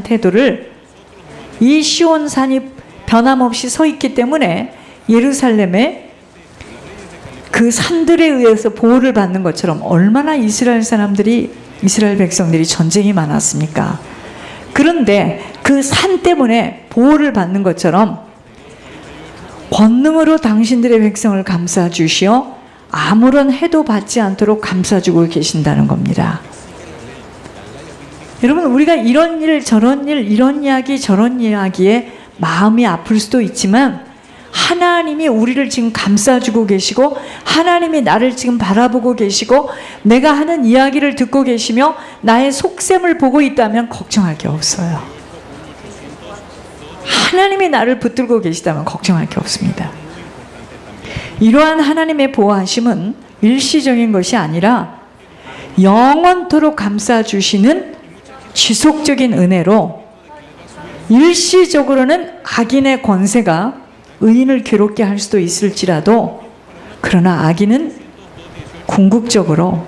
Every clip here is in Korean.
태도를 이 시온산이 변함없이 서 있기 때문에 예루살렘에 그 산들에 의해서 보호를 받는 것처럼 얼마나 이스라엘 백성들이 전쟁이 많았습니까? 그런데 그 산 때문에 보호를 받는 것처럼 권능으로 당신들의 백성을 감싸 주시어 아무런 해도 받지 않도록 감싸주고 계신다는 겁니다. 여러분, 우리가 이런 일 저런 일, 이런 이야기 저런 이야기에 마음이 아플 수도 있지만 하나님이 우리를 지금 감싸주고 계시고 하나님이 나를 지금 바라보고 계시고 내가 하는 이야기를 듣고 계시며 나의 속셈을 보고 있다면 걱정할 게 없어요. 하나님이 나를 붙들고 계시다면 걱정할 게 없습니다. 이러한 하나님의 보호하심은 일시적인 것이 아니라 영원토록 감싸주시는 지속적인 은혜로 일시적으로는 악인의 권세가 의인을 괴롭게 할 수도 있을지라도 그러나 악인은 궁극적으로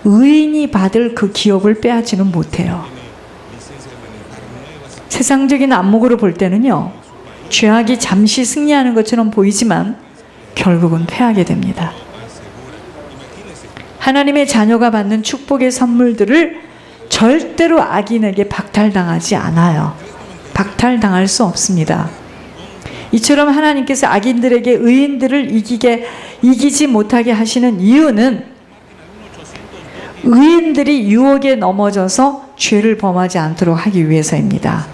의인이 받을 그 기업을 빼앗지는 못해요. 세상적인 안목으로 볼 때는요, 죄악이 잠시 승리하는 것처럼 보이지만 결국은 패하게 됩니다. 하나님의 자녀가 받는 축복의 선물들을 절대로 악인에게 박탈당하지 않아요. 박탈당할 수 없습니다. 이처럼 하나님께서 악인들에게 의인들을 이기지 못하게 하시는 이유는 의인들이 유혹에 넘어져서 죄를 범하지 않도록 하기 위해서입니다.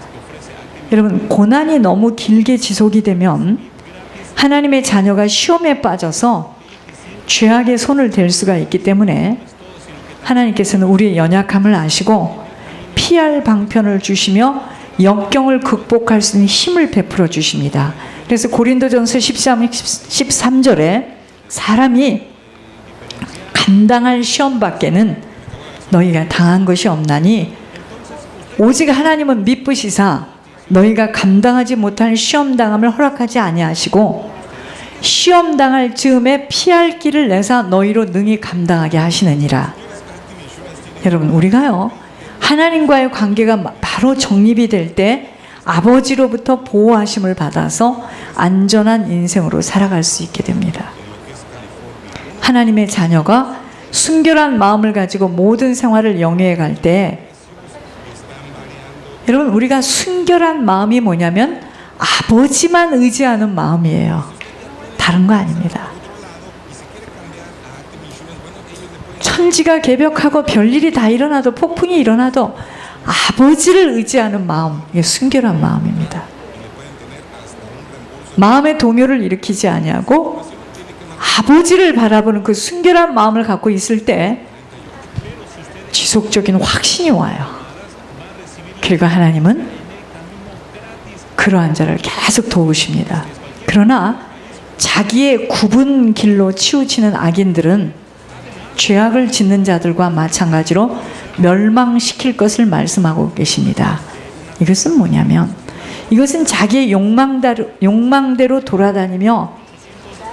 여러분, 고난이 너무 길게 지속이 되면 하나님의 자녀가 시험에 빠져서 죄악의 손을 댈 수가 있기 때문에 하나님께서는 우리의 연약함을 아시고 피할 방편을 주시며 역경을 극복할 수 있는 힘을 베풀어 주십니다. 그래서 고린도전서 13절에 사람이 감당할 시험 밖에는 너희가 당한 것이 없나니 오직 하나님은 미쁘시사 너희가 감당하지 못할 시험 당함을 허락하지 아니하시고 시험 당할 즈음에 피할 길을 내사 너희로 능히 감당하게 하시느니라. 여러분, 우리가요 하나님과의 관계가 바로 정립이 될 때 아버지로부터 보호하심을 받아서 안전한 인생으로 살아갈 수 있게 됩니다. 하나님의 자녀가 순결한 마음을 가지고 모든 생활을 영위해 갈 때 여러분, 우리가 순결한 마음이 뭐냐면 아버지만 의지하는 마음이에요. 다른 거 아닙니다. 천지가 개벽하고 별일이 다 일어나도 폭풍이 일어나도 아버지를 의지하는 마음, 이게 순결한 마음입니다. 마음의 동요를 일으키지 아니하고 아버지를 바라보는 그 순결한 마음을 갖고 있을 때 지속적인 확신이 와요. 그리고 하나님은 그러한 자를 계속 도우십니다. 그러나 자기의 굽은 길로 치우치는 악인들은 죄악을 짓는 자들과 마찬가지로 멸망시킬 것을 말씀하고 계십니다. 이것은 뭐냐면 이것은 자기의 욕망대로 돌아다니며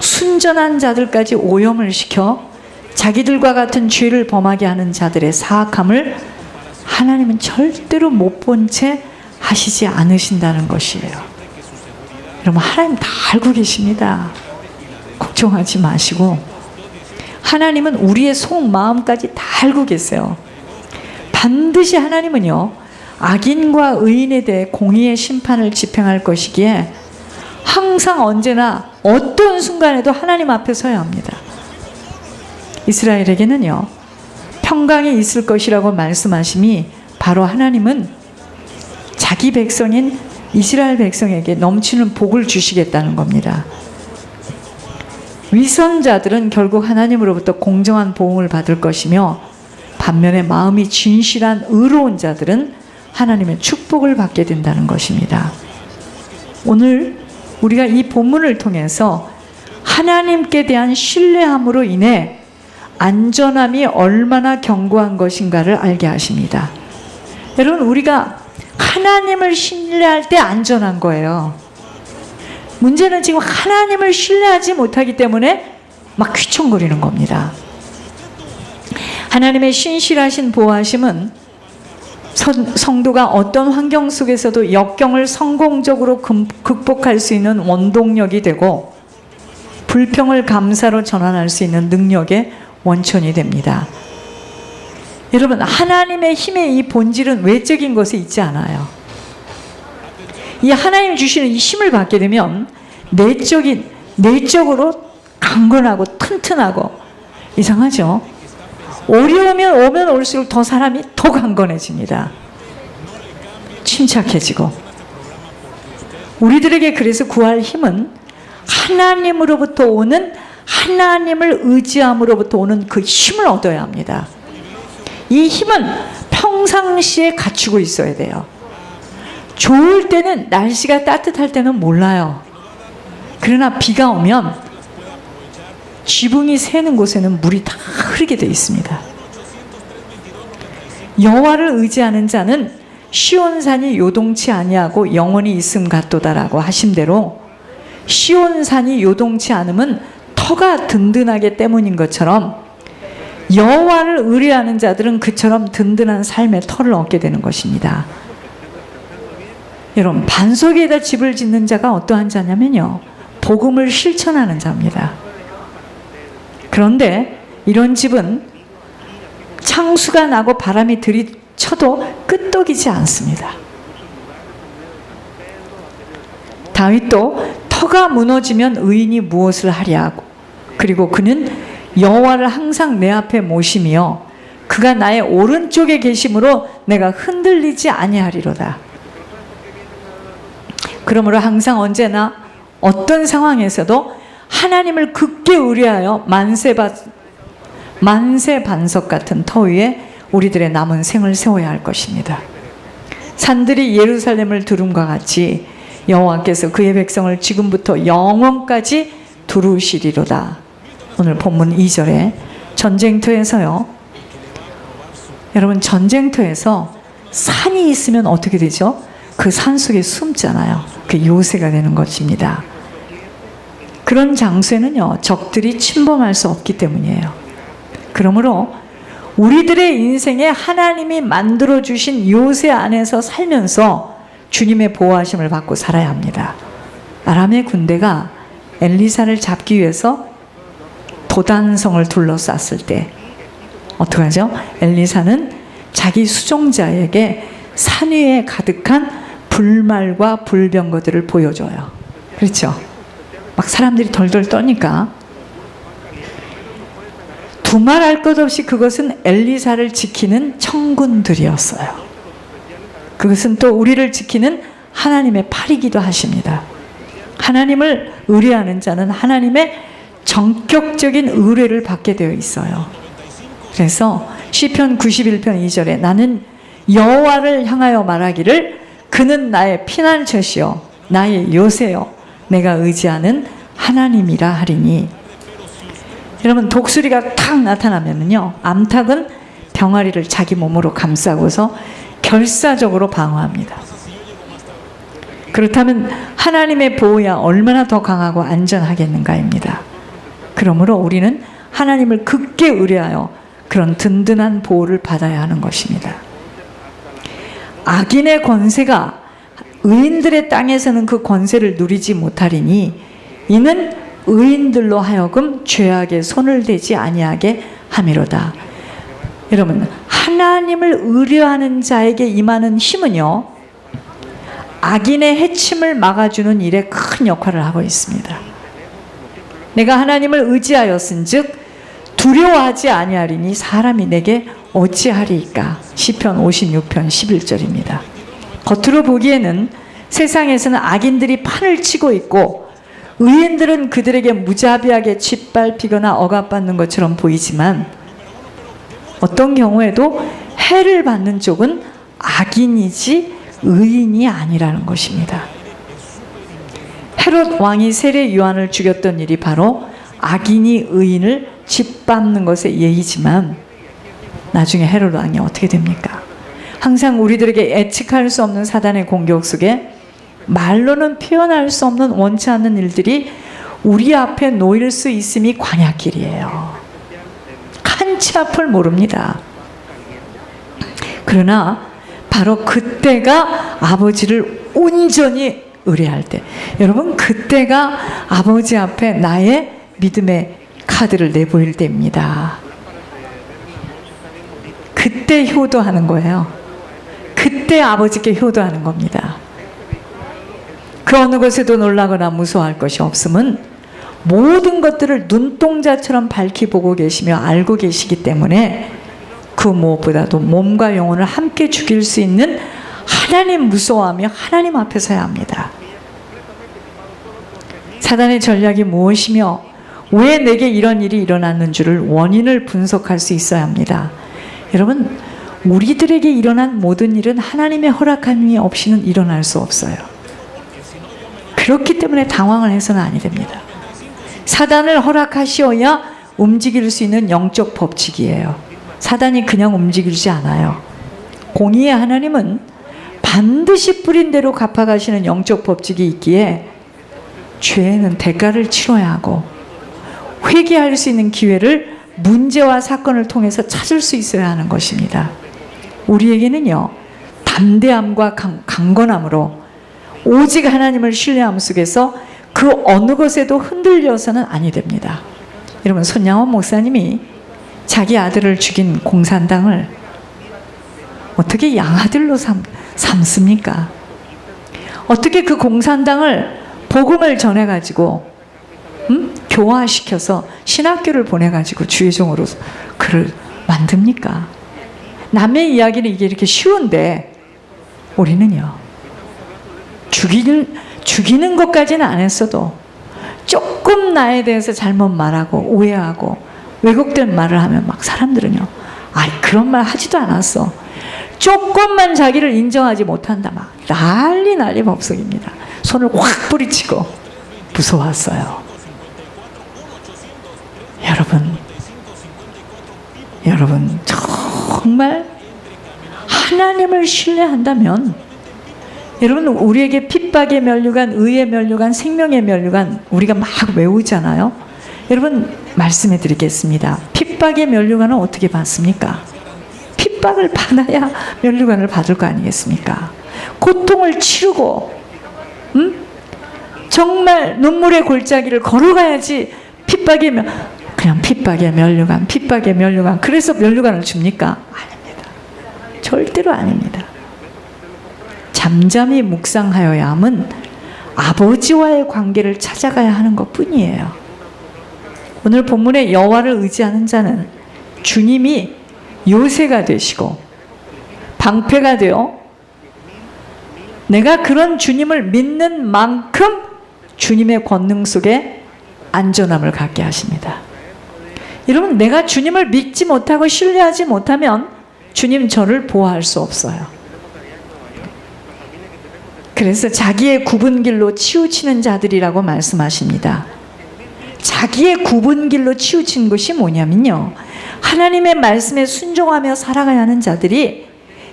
순전한 자들까지 오염을 시켜 자기들과 같은 죄를 범하게 하는 자들의 사악함을 하나님은 절대로 못 본 채 하시지 않으신다는 것이에요. 여러분, 하나님 다 알고 계십니다. 걱정하지 마시고 하나님은 우리의 속마음까지 다 알고 계세요. 반드시 하나님은요 악인과 의인에 대해 공의의 심판을 집행할 것이기에 항상 언제나 어떤 순간에도 하나님 앞에 서야 합니다. 이스라엘에게는요 평강이 있을 것이라고 말씀하심이 바로 하나님은 자기 백성인 이스라엘 백성에게 넘치는 복을 주시겠다는 겁니다. 위선자들은 결국 하나님으로부터 공정한 보응을 받을 것이며 반면에 마음이 진실한 의로운 자들은 하나님의 축복을 받게 된다는 것입니다. 오늘 우리가 이 본문을 통해서 하나님께 대한 신뢰함으로 인해 안전함이 얼마나 견고한 것인가를 알게 하십니다. 여러분, 우리가 하나님을 신뢰할 때 안전한 거예요. 문제는 지금 하나님을 신뢰하지 못하기 때문에 막 휘청거리는 겁니다. 하나님의 신실하신 보호하심은 성도가 어떤 환경 속에서도 역경을 성공적으로 극복할 수 있는 원동력이 되고 불평을 감사로 전환할 수 있는 능력의 원천이 됩니다. 여러분, 하나님의 힘의 이 본질은 외적인 것에 있지 않아요. 이 하나님이 주시는 이 힘을 받게 되면 내적으로 강건하고 튼튼하고, 이상하죠? 어려우면 오면 올수록 더 사람이 더 강건해집니다. 침착해지고. 우리들에게 그래서 구할 힘은 하나님으로부터 오는, 하나님을 의지함으로부터 오는 그 힘을 얻어야 합니다. 이 힘은 평상시에 갖추고 있어야 돼요. 좋을 때는, 날씨가 따뜻할 때는 몰라요. 그러나 비가 오면 지붕이 새는 곳에는 물이 다 흐르게 되어 있습니다. 여호와를 의지하는 자는 시온산이 요동치 아니하고 영원히 있음 같도다라고 하심대로, 시온산이 요동치 않음은 터가 든든하기 때문인 것처럼 여호와를 의뢰하는 자들은 그처럼 든든한 삶의 터를 얻게 되는 것입니다. 여러분, 반석 위에다 집을 짓는 자가 어떠한 자냐면요, 복음을 실천하는 자입니다. 그런데 이런 집은 창수가 나고 바람이 들이쳐도 끄떡이지 않습니다. 다윗도 터가 무너지면 의인이 무엇을 하랴고, 그리고 그는 여호와를 항상 내 앞에 모시며 그가 나의 오른쪽에 계심으로 내가 흔들리지 아니하리로다. 그러므로 항상 언제나 어떤 상황에서도 하나님을 굳게 의뢰하여 만세 반석 같은 터 위에 우리들의 남은 생을 세워야 할 것입니다. 산들이 예루살렘을 두름과 같이 여호와께서 그의 백성을 지금부터 영원까지 두루시리로다. 오늘 본문 2절에 전쟁터에서요, 여러분, 전쟁터에서 산이 있으면 어떻게 되죠? 그 산 속에 숨잖아요. 그 요새가 되는 것입니다. 그런 장소에는요, 적들이 침범할 수 없기 때문이에요. 그러므로 우리들의 인생에 하나님이 만들어주신 요새 안에서 살면서 주님의 보호하심을 받고 살아야 합니다. 아람의 군대가 엘리사를 잡기 위해서 도단성을 둘러쌌을 때 어떡하죠? 엘리사는 자기 수종자에게 산 위에 가득한 불말과 불병거들을 보여줘요. 그렇죠? 막 사람들이 덜덜 떠니까 두말할 것 없이 그것은 엘리사를 지키는 청군들이었어요. 그것은 또 우리를 지키는 하나님의 팔이기도 하십니다. 하나님을 의뢰하는 자는 하나님의 전격적인 의뢰를 받게 되어 있어요. 그래서 시편 91편 2절에 나는 여호와를 향하여 말하기를 그는 나의 피난처시요 나의 요새요 내가 의지하는 하나님이라 하리니. 여러분, 독수리가 탁 나타나면요, 암탉은 병아리를 자기 몸으로 감싸고서 결사적으로 방어합니다. 그렇다면 하나님의 보호야 얼마나 더 강하고 안전하겠는가입니다. 그러므로 우리는 하나님을 굳게 의뢰하여 그런 든든한 보호를 받아야 하는 것입니다. 악인의 권세가 의인들의 땅에서는 그 권세를 누리지 못하리니 이는 의인들로 하여금 죄악에 손을 대지 아니하게 함이로다. 여러분, 하나님을 의뢰하는 자에게 임하는 힘은요, 악인의 해침을 막아주는 일에 큰 역할을 하고 있습니다. 내가 하나님을 의지하였은즉 두려워하지 아니하리니 사람이 내게 어찌하리이까. 시편 56편 11절입니다. 겉으로 보기에는 세상에서는 악인들이 판을 치고 있고 의인들은 그들에게 무자비하게 짓밟히거나 억압받는 것처럼 보이지만 어떤 경우에도 해를 받는 쪽은 악인이지 의인이 아니라는 것입니다. 헤롯 왕이 세례 요한을 죽였던 일이 바로 악인이 의인을 짓밟는 것의 예이지만 나중에 헤롯 왕이 어떻게 됩니까? 항상 우리들에게 예측할 수 없는 사단의 공격 속에 말로는 표현할 수 없는 원치 않는 일들이 우리 앞에 놓일 수 있음이 광야길이에요. 한치 앞을 모릅니다. 그러나 바로 그때가 아버지를 온전히 의뢰할 때, 여러분 그때가 아버지 앞에 나의 믿음의 카드를 내보일 때입니다. 그때 효도하는 거예요. 그때 아버지께 효도하는 겁니다. 그 어느 것에도 놀라거나 무서워할 것이 없음은 모든 것들을 눈동자처럼 밝히 보고 계시며 알고 계시기 때문에 그 무엇보다도 몸과 영혼을 함께 죽일 수 있는 하나님 무서워하며 하나님 앞에 서야 합니다. 사단의 전략이 무엇이며 왜 내게 이런 일이 일어났는 줄을 원인을 분석할 수 있어야 합니다. 여러분, 우리들에게 일어난 모든 일은 하나님의 허락함이 없이는 일어날 수 없어요. 그렇기 때문에 당황을 해서는 아니 됩니다. 사단을 허락하시어야 움직일 수 있는 영적 법칙이에요. 사단이 그냥 움직이지 않아요. 공의의 하나님은 반드시 뿌린 대로 갚아가시는 영적 법칙이 있기에 죄에는 대가를 치러야 하고 회개할 수 있는 기회를 문제와 사건을 통해서 찾을 수 있어야 하는 것입니다. 우리에게는요, 담대함과 강건함으로 오직 하나님을 신뢰함 속에서 그 어느 것에도 흔들려서는 아니 됩니다. 여러분, 손양원 목사님이 자기 아들을 죽인 공산당을 어떻게 양아들로 삼습니까? 어떻게 그 공산당을 복음을 전해가지고 교화시켜서 신학교를 보내가지고 주의종으로 그를 만듭니까? 남의 이야기는 이게 이렇게 쉬운데 우리는요, 죽이는 것까지는 안 했어도 조금 나에 대해서 잘못 말하고 오해하고 왜곡된 말을 하면 막 사람들은요, 아이 그런 말 하지도 않았어, 조금만 자기를 인정하지 못한다, 막 난리 법석입니다. 손을 확 뿌리치고 무서웠어요. 여러분 정말 하나님을 신뢰한다면, 여러분 우리에게 핍박의 면류관, 의의 면류관, 생명의 면류관 우리가 막 외우잖아요. 여러분 말씀해 드리겠습니다. 핍박의 면류관은 어떻게 받습니까? 핍박을 받아야 면류관을 받을 거 아니겠습니까? 고통을 치르고 정말 눈물의 골짜기를 걸어가야지 그냥 핍박의 면류관 그래서 면류관을 줍니까? 아닙니다. 절대로 아닙니다. 잠잠히 묵상하여야 함은 아버지와의 관계를 찾아가야 하는 것뿐이에요. 오늘 본문의 여호와를 의지하는 자는 주님이 요새가 되시고 방패가 되어 내가 그런 주님을 믿는 만큼 주님의 권능 속에 안전함을 갖게 하십니다. 여러분, 내가 주님을 믿지 못하고 신뢰하지 못하면 주님 저를 보호할 수 없어요. 그래서 자기의 굽은 길로 치우치는 자들이라고 말씀하십니다. 자기의 굽은 길로 치우친 것이 뭐냐면요, 하나님의 말씀에 순종하며 살아가야 하는 자들이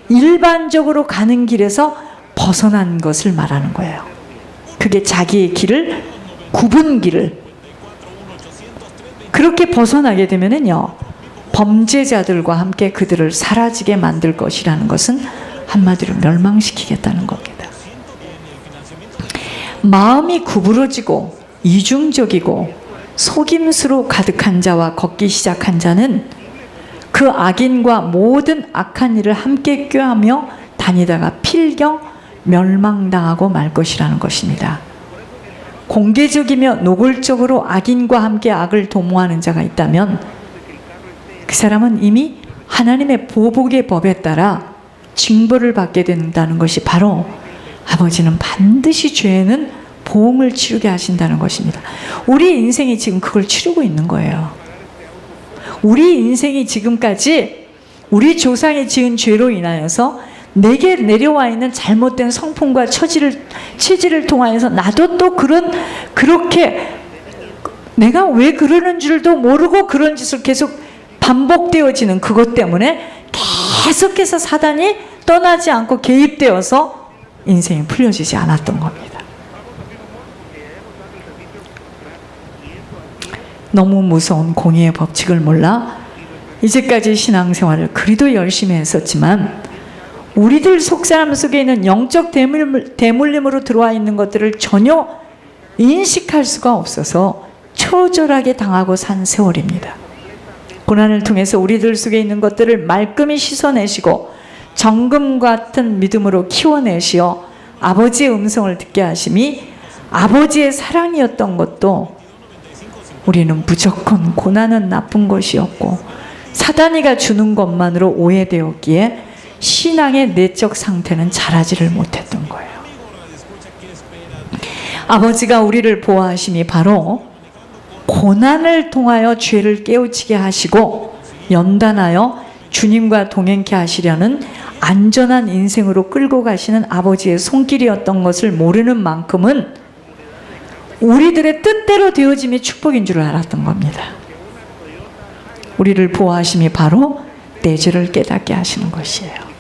일반적으로 가는 길에서 벗어난 것을 말하는 거예요. 그게 자기의 길을, 굽은 길을 그렇게 벗어나게 되면은요, 범죄자들과 함께 그들을 사라지게 만들 것이라는 것은 한마디로 멸망시키겠다는 겁니다. 마음이 구부러지고 이중적이고 속임수로 가득한 자와 걷기 시작한 자는 그 악인과 모든 악한 일을 함께 꾀하며 다니다가 필경 멸망당하고 말 것이라는 것입니다. 공개적이며 노골적으로 악인과 함께 악을 도모하는 자가 있다면 그 사람은 이미 하나님의 보복의 법에 따라 징벌을 받게 된다는 것이 바로 아버지는 반드시 죄에는 보응을 치르게 하신다는 것입니다. 우리 인생이 지금 그걸 치르고 있는 거예요. 우리 인생이 지금까지 우리 조상이 지은 죄로 인하여서 내게 내려와 있는 잘못된 성품과 체질을 통하여서 나도 또 그렇게 내가 왜 그러는 줄도 모르고 그런 짓을 계속 반복되어지는 그것 때문에 계속해서 사단이 떠나지 않고 개입되어서 인생이 풀려지지 않았던 겁니다. 너무 무서운 공의의 법칙을 몰라 이제까지 신앙생활을 그리도 열심히 했었지만 우리들 속사람 속에 있는 영적 대물림으로 들어와 있는 것들을 전혀 인식할 수가 없어서 처절하게 당하고 산 세월입니다. 고난을 통해서 우리들 속에 있는 것들을 말끔히 씻어내시고 정금 같은 믿음으로 키워내시어 아버지의 음성을 듣게 하심이 아버지의 사랑이었던 것도 우리는 무조건 고난은 나쁜 것이었고 사단이가 주는 것만으로 오해되었기에 신앙의 내적 상태는 자라지를 못했던 거예요. 아버지가 우리를 보호하심이 바로 고난을 통하여 죄를 깨우치게 하시고 연단하여 주님과 동행케 하시려는 안전한 인생으로 끌고 가시는 아버지의 손길이었던 것을 모르는 만큼은 우리들의 뜻대로 되어짐이 축복인 줄 알았던 겁니다. 우리를 보호하심이 바로 내 죄를 깨닫게 하시는 것이에요.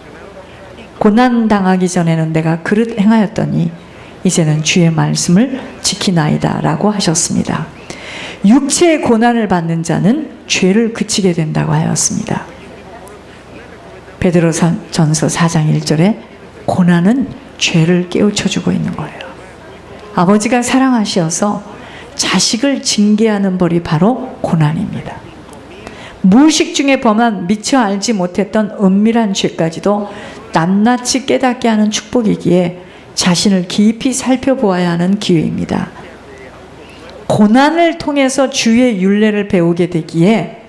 고난 당하기 전에는 내가 그릇 행하였더니 이제는 주의 말씀을 지키나이다 라고 하셨습니다. 육체의 고난을 받는 자는 죄를 그치게 된다고 하였습니다. 베드로전서 4장 1절에 고난은 죄를 깨우쳐주고 있는 거예요. 아버지가 사랑하시어서 자식을 징계하는 벌이 바로 고난입니다. 무의식 중에 범한 미처 알지 못했던 은밀한 죄까지도 낱낱이 깨닫게 하는 축복이기에 자신을 깊이 살펴보아야 하는 기회입니다. 고난을 통해서 주의 율례를 배우게 되기에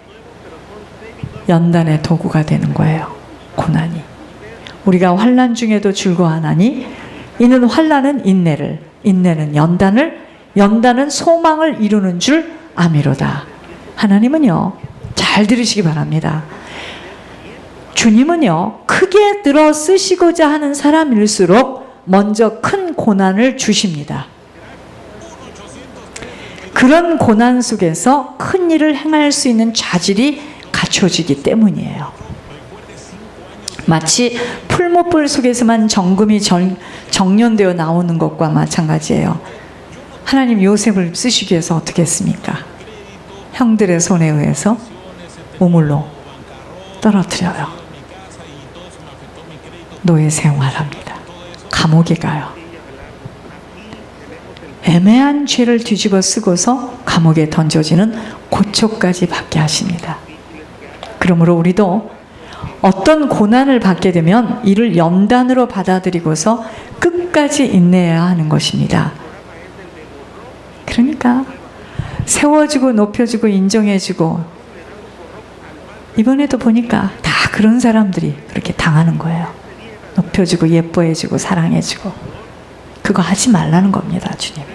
연단의 도구가 되는 거예요. 고난이. 우리가 환난 중에도 즐거워하나니 이는 환난은 인내를, 인내는 연단을, 연단은 소망을 이루는 줄 아미로다. 하나님은요, 잘 들으시기 바랍니다. 주님은요, 크게 들어 쓰시고자 하는 사람일수록 먼저 큰 고난을 주십니다. 그런 고난 속에서 큰 일을 행할 수 있는 자질이 갖춰지기 때문이에요. 마치 풀무불 속에서만 정금이 정련되어 나오는 것과 마찬가지예요. 하나님 요셉을 쓰시기 위해서 어떻게 했습니까? 형들의 손에 의해서 우물로 떨어뜨려요. 노예 생활합니다. 감옥에 가요. 애매한 죄를 뒤집어 쓰고서 감옥에 던져지는 고초까지 받게 하십니다. 그러므로 우리도 어떤 고난을 받게 되면 이를 연단으로 받아들이고서 끝까지 인내해야 하는 것입니다. 그러니까 세워주고 높여주고 인정해주고 이번에도 보니까 다 그런 사람들이 그렇게 당하는 거예요. 높여주고 예뻐해주고 사랑해주고 그거 하지 말라는 겁니다. 주님이.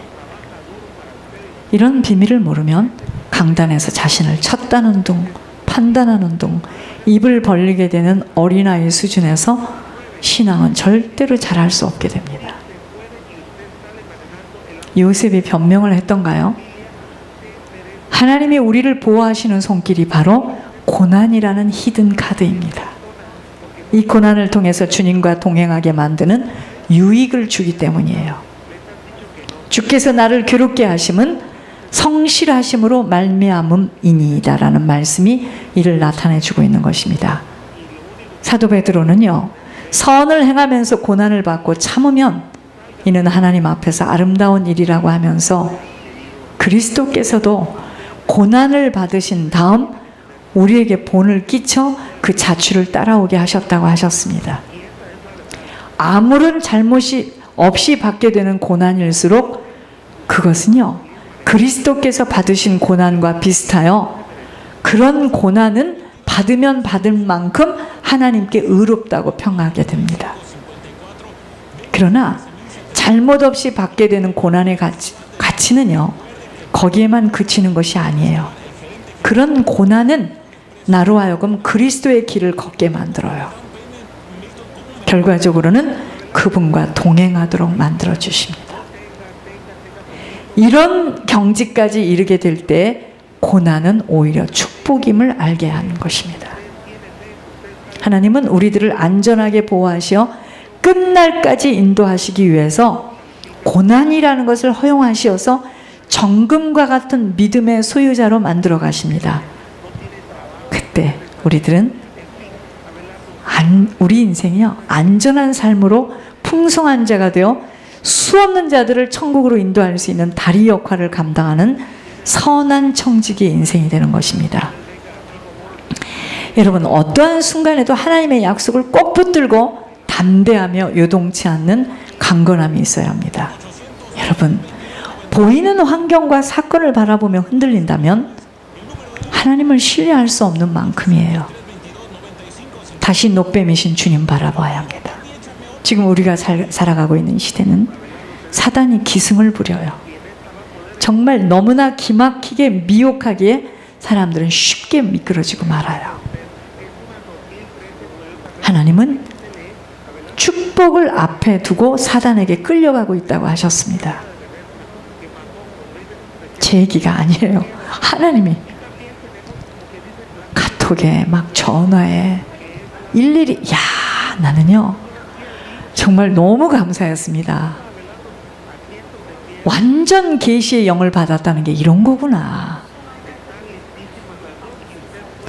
이런 비밀을 모르면 강단에서 자신을 쳤다는 둥 판단하는 둥 입을 벌리게 되는 어린아이 수준에서 신앙은 절대로 잘할 수 없게 됩니다. 요셉이 변명을 했던가요? 하나님이 우리를 보호하시는 손길이 바로 고난이라는 히든 카드입니다. 이 고난을 통해서 주님과 동행하게 만드는 유익을 주기 때문이에요. 주께서 나를 괴롭게 하심은 성실하심으로 말미암음이니이다라는 말씀이 이를 나타내주고 있는 것입니다. 사도 베드로는요, 선을 행하면서 고난을 받고 참으면 이는 하나님 앞에서 아름다운 일이라고 하면서 그리스도께서도 고난을 받으신 다음 우리에게 본을 끼쳐 그 자취를 따라오게 하셨다고 하셨습니다. 아무런 잘못이 없이 받게 되는 고난일수록 그것은요, 그리스도께서 받으신 고난과 비슷하여 그런 고난은 받으면 받은 만큼 하나님께 의롭다고 평하게 됩니다. 그러나 잘못 없이 받게 되는 고난의 가치는요, 거기에만 그치는 것이 아니에요. 그런 고난은 나로 하여금 그리스도의 길을 걷게 만들어요. 결과적으로는 그분과 동행하도록 만들어 주십니다. 이런 경지까지 이르게 될 때 고난은 오히려 축복임을 알게 하는 것입니다. 하나님은 우리들을 안전하게 보호하시어 끝날까지 인도하시기 위해서 고난이라는 것을 허용하시어서 정금과 같은 믿음의 소유자로 만들어 가십니다. 그때 우리들은 우리 인생이요, 안전한 삶으로 풍성한 자가 되어 수없는 자들을 천국으로 인도할 수 있는 다리 역할을 감당하는 선한 청지기의 인생이 되는 것입니다. 여러분, 어떠한 순간에도 하나님의 약속을 꼭 붙들고 담대하며 요동치 않는 강건함이 있어야 합니다. 여러분, 보이는 환경과 사건을 바라보며 흔들린다면 하나님을 신뢰할 수 없는 만큼이에요. 다시 높뱀이신 주님 바라봐야 합니다. 지금 우리가 살아가고 있는 시대는 사단이 기승을 부려요. 정말 너무나 기막히게 미혹하기에 사람들은 쉽게 미끄러지고 말아요. 하나님은 축복을 앞에 두고 사단에게 끌려가고 있다고 하셨습니다. 제 얘기가 아니에요. 하나님이 카톡에 막 전화에 일일이, 나는요 정말 너무 감사했습니다. 완전 계시의 영을 받았다는 게 이런 거구나.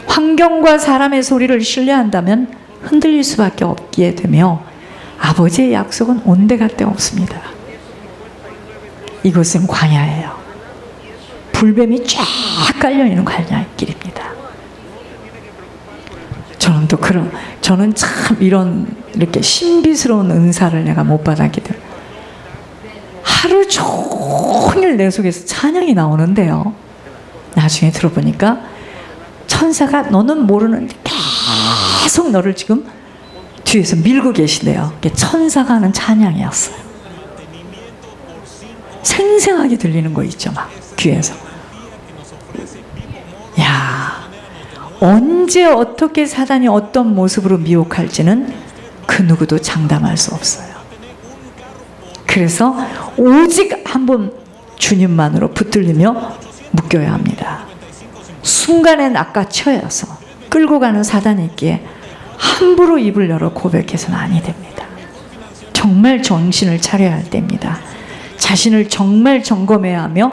환경과 사람의 소리를 신뢰한다면 흔들릴 수밖에 없게 되며 아버지의 약속은 온데간데 없습니다. 이곳은 광야예요. 불뱀이 쫙 깔려있는 광야의 길입니다. 저는 참 이렇게 신비스러운 은사를 내가 못 받았기 때문에 하루 종일 내 속에서 찬양이 나오는데요. 나중에 들어보니까 천사가 너는 모르는데 계속 너를 지금 뒤에서 밀고 계시대요. 천사가 하는 찬양이었어요. 생생하게 들리는 거 있죠, 막 귀에서. 언제 어떻게 사단이 어떤 모습으로 미혹할지는 그 누구도 장담할 수 없어요. 그래서 오직 한번 주님만으로 붙들리며 묶여야 합니다. 순간에 낚아채어서 끌고 가는 사단이 있기에 함부로 입을 열어 고백해서는 아니 됩니다. 정말 정신을 차려야 할 때입니다. 자신을 정말 점검해야 하며